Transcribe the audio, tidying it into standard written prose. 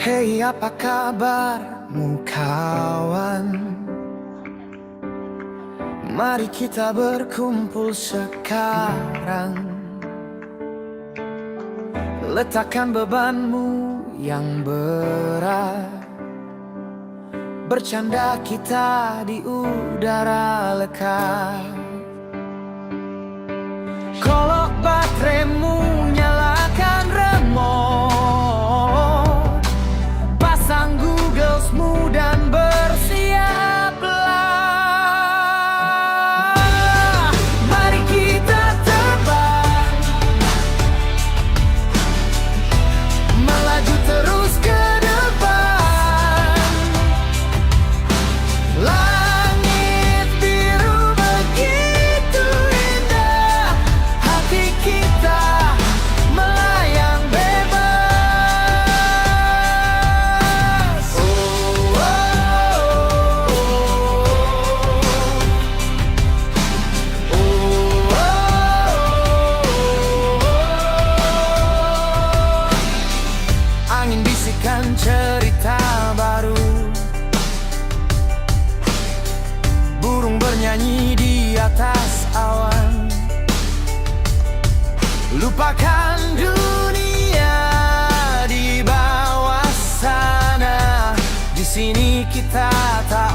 Hei, apa kabarmu kawan? Mari kita berkumpul sekarang. Letakkan bebanmu yang berat. Bercanda kita di udara lekat. Kolok bateraimu, nyalakan remote. Pasang Googlesmu dan bersiaplah. Mari kita terbang, melaju terus ke depan. Langit biru begitu indah, hati kita melayang bebas. Oh, oh, oh, oh, oh. Angin bisikan cerita baru, burung bernyanyi di atas awan. Lupakan dunia di bawah sana. Di sini kita tak